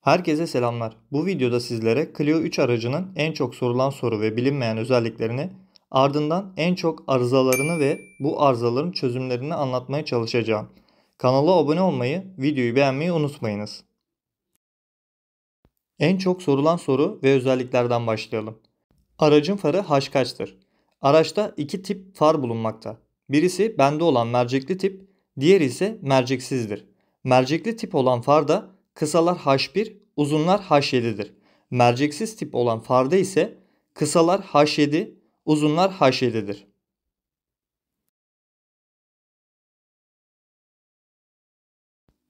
Herkese selamlar. Bu videoda sizlere Clio 3 aracının en çok sorulan soru ve bilinmeyen özelliklerini, ardından en çok arızalarını ve bu arızaların çözümlerini anlatmaya çalışacağım. Kanala abone olmayı, videoyu beğenmeyi unutmayınız. En çok sorulan soru ve özelliklerden başlayalım. Aracın farı H kaçtır? Araçta iki tip far bulunmakta. Birisi bende olan mercekli tip, diğeri ise merceksizdir. Mercekli tip olan farda kısalar H1, uzunlar H7'dir. Merceksiz tip olan farda ise kısalar H7, uzunlar H7'dir.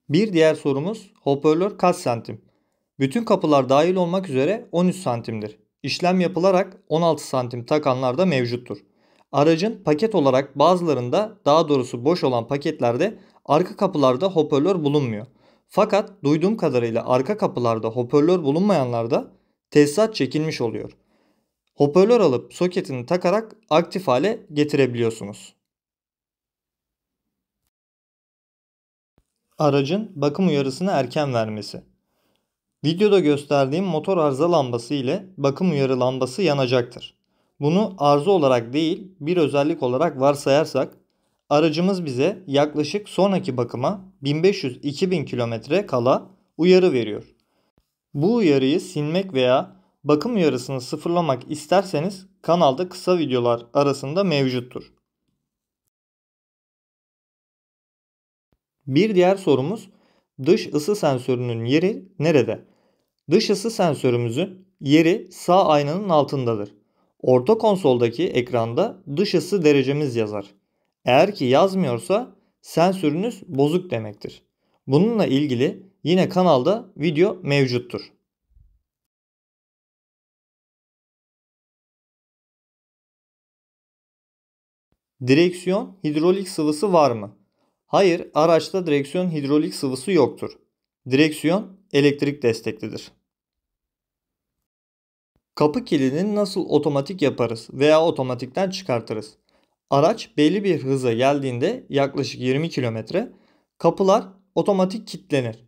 Bir diğer sorumuz hoparlör kaç santim? Bütün kapılar dahil olmak üzere 13 santimdir. İşlem yapılarak 16 santim takanlar da mevcuttur. Aracın paket olarak bazılarında, daha doğrusu boş olan paketlerde arka kapılarda hoparlör bulunmuyor. Fakat duyduğum kadarıyla arka kapılarda hoparlör bulunmayanlarda tesisat çekilmiş oluyor. Hoparlör alıp soketini takarak aktif hale getirebiliyorsunuz. Aracın bakım uyarısını erken vermesi. Videoda gösterdiğim motor arıza lambası ile bakım uyarı lambası yanacaktır. Bunu arıza olarak değil, bir özellik olarak varsayarsak aracımız bize yaklaşık sonraki bakıma 1500-2000 kilometre kala uyarı veriyor. Bu uyarıyı silmek veya bakım uyarısını sıfırlamak isterseniz kanalda kısa videolar arasında mevcuttur. Bir diğer sorumuz, dış ısı sensörünün yeri nerede? Dış ısı sensörümüzün yeri sağ aynanın altındadır. Orta konsoldaki ekranda dış ısı derecemiz yazar. Eğer ki yazmıyorsa sensörünüz bozuk demektir. Bununla ilgili yine kanalda video mevcuttur. Direksiyon hidrolik sıvısı var mı? Hayır, araçta direksiyon hidrolik sıvısı yoktur. Direksiyon elektrik desteklidir. Kapı kilidini nasıl otomatik yaparız veya otomatikten çıkartırız? Araç belli bir hıza geldiğinde yaklaşık 20 kilometre kapılar otomatik kilitlenir.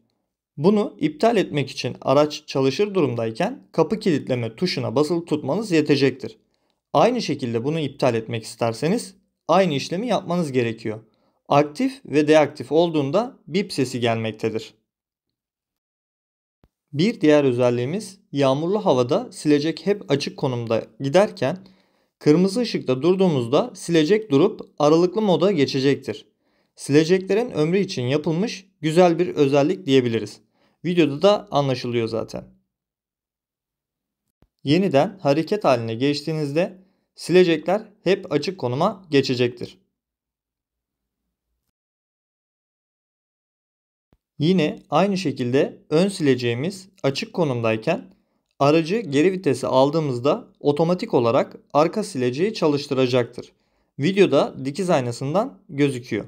Bunu iptal etmek için araç çalışır durumdayken kapı kilitleme tuşuna basılı tutmanız yetecektir. Aynı şekilde bunu iptal etmek isterseniz aynı işlemi yapmanız gerekiyor. Aktif ve deaktif olduğunda bip sesi gelmektedir. Bir diğer özelliğimiz, yağmurlu havada silecek hep açık konumda giderken kırmızı ışıkta durduğumuzda silecek durup aralıklı moda geçecektir. Sileceklerin ömrü için yapılmış güzel bir özellik diyebiliriz. Videoda da anlaşılıyor zaten. Yeniden hareket haline geçtiğinizde silecekler hep açık konuma geçecektir. Yine aynı şekilde ön sileceğimiz açık konumdayken aracı geri vitese aldığımızda otomatik olarak arka sileceği çalıştıracaktır. Videoda dikiz aynasından gözüküyor.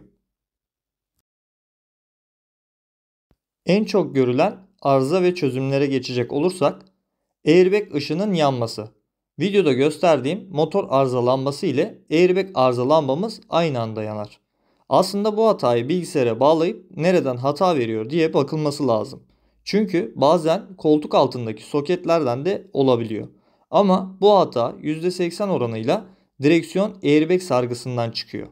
En çok görülen arıza ve çözümlere geçecek olursak airbag ışının yanması. Videoda gösterdiğim motor arıza lambası ile airbag arıza lambamız aynı anda yanar. Aslında bu hatayı bilgisayara bağlayıp nereden hata veriyor diye bakılması lazım. Çünkü bazen koltuk altındaki soketlerden de olabiliyor. Ama bu hata %80 oranıyla direksiyon airbag sargısından çıkıyor.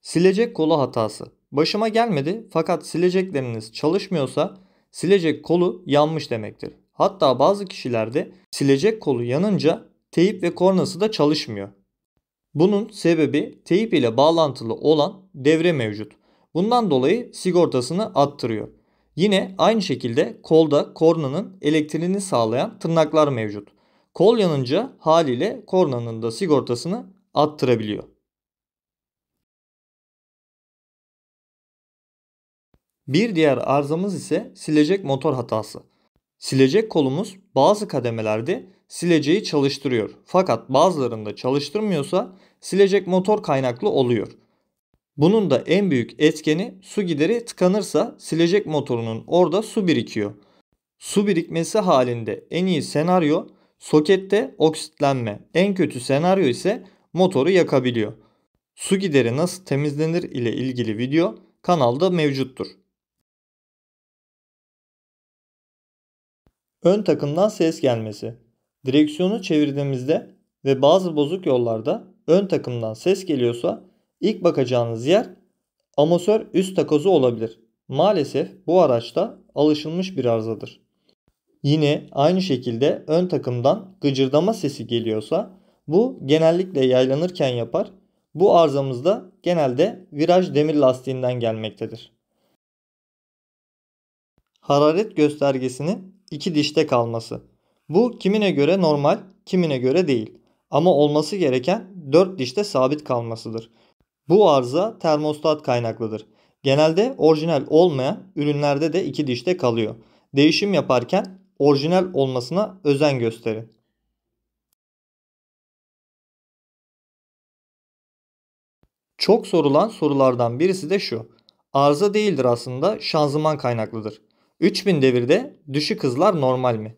Silecek kolu hatası. Başıma gelmedi fakat silecekleriniz çalışmıyorsa silecek kolu yanmış demektir. Hatta bazı kişilerde silecek kolu yanınca teyip ve kornası da çalışmıyor. Bunun sebebi teyip ile bağlantılı olan devre mevcut. Bundan dolayı sigortasını attırıyor. Yine aynı şekilde kolda kornanın elektriğini sağlayan tırnaklar mevcut. Kol yanınca haliyle kornanın da sigortasını attırabiliyor. Bir diğer arızamız ise silecek motor hatası. Silecek kolumuz bazı kademelerde sileceği çalıştırıyor. Fakat bazılarında çalıştırmıyorsa silecek motor kaynaklı oluyor. Bunun da en büyük etkeni, su gideri tıkanırsa silecek motorunun orada su birikiyor. Su birikmesi halinde en iyi senaryo sokette oksitlenme. En kötü senaryo ise motoru yakabiliyor. Su gideri nasıl temizlenir ile ilgili video kanalda mevcuttur. Ön takımdan ses gelmesi. Direksiyonu çevirdiğimizde ve bazı bozuk yollarda ön takımdan ses geliyorsa ilk bakacağınız yer amortisör üst takozu olabilir. Maalesef bu araçta alışılmış bir arızadır. Yine aynı şekilde ön takımdan gıcırdama sesi geliyorsa bu genellikle yaylanırken yapar. Bu arızamızda genelde viraj demir lastiğinden gelmektedir. Hararet göstergesinin iki dişte kalması. Bu kimine göre normal, kimine göre değil. Ama olması gereken 4 dişte sabit kalmasıdır. Bu arıza termostat kaynaklıdır. Genelde orijinal olmayan ürünlerde de iki dişte kalıyor. Değişim yaparken orijinal olmasına özen gösterin. Çok sorulan sorulardan birisi de şu. Arıza değildir, aslında şanzıman kaynaklıdır. 3000 devirde düşük hızlar normal mi?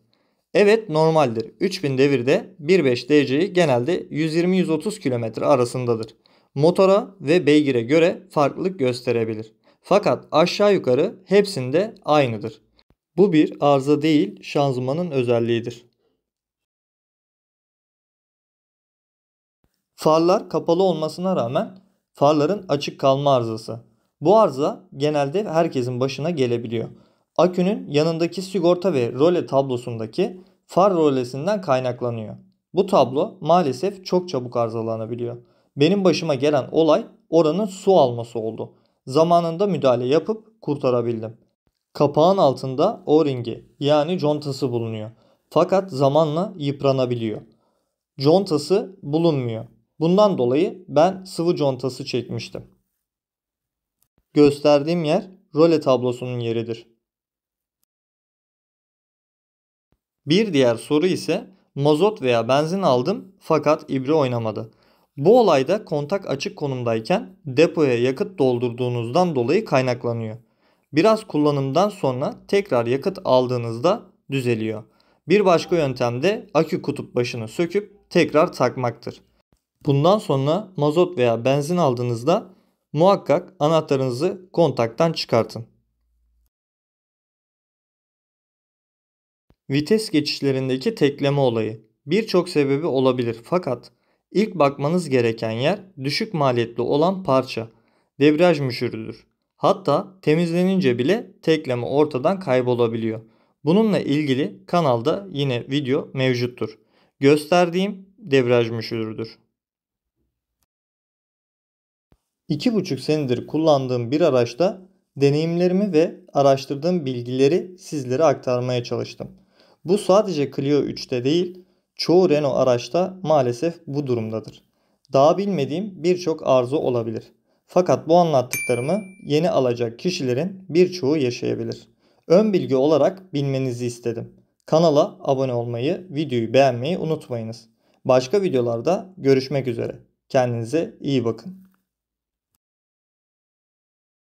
Evet, normaldir. 3000 devirde 1.5 DC'yi genelde 120-130 km arasındadır. Motora ve beygire göre farklılık gösterebilir. Fakat aşağı yukarı hepsinde aynıdır. Bu bir arıza değil, şanzımanın özelliğidir. Farlar kapalı olmasına rağmen farların açık kalma arızası. Bu arıza genelde herkesin başına gelebiliyor. Akünün yanındaki sigorta ve role tablosundaki far rolesinden kaynaklanıyor. Bu tablo maalesef çok çabuk arızalanabiliyor. Benim başıma gelen olay oranın su alması oldu. Zamanında müdahale yapıp kurtarabildim. Kapağın altında O-ringi yani contası bulunuyor. Fakat zamanla yıpranabiliyor. Contası bulunmuyor. Bundan dolayı ben sıvı contası çekmiştim. Gösterdiğim yer role tablosunun yeridir. Bir diğer soru ise mazot veya benzin aldım fakat ibre oynamadı. Bu olayda kontak açık konumdayken depoya yakıt doldurduğunuzdan dolayı kaynaklanıyor. Biraz kullanımdan sonra tekrar yakıt aldığınızda düzeliyor. Bir başka yöntem de akü kutup başını söküp tekrar takmaktır. Bundan sonra mazot veya benzin aldığınızda muhakkak anahtarınızı kontaktan çıkartın. Vites geçişlerindeki tekleme olayı birçok sebebi olabilir, fakat ilk bakmanız gereken yer düşük maliyetli olan parça, debriyaj müşürüdür. Hatta temizlenince bile tekleme ortadan kaybolabiliyor. Bununla ilgili kanalda yine video mevcuttur. Gösterdiğim debriyaj müşürüdür. 2,5 senedir kullandığım bir araçta deneyimlerimi ve araştırdığım bilgileri sizlere aktarmaya çalıştım. Bu sadece Clio 3'te değil, çoğu Renault araçta maalesef bu durumdadır. Daha bilmediğim birçok arıza olabilir. Fakat bu anlattıklarımı yeni alacak kişilerin birçoğu yaşayabilir. Ön bilgi olarak bilmenizi istedim. Kanala abone olmayı, videoyu beğenmeyi unutmayınız. Başka videolarda görüşmek üzere. Kendinize iyi bakın.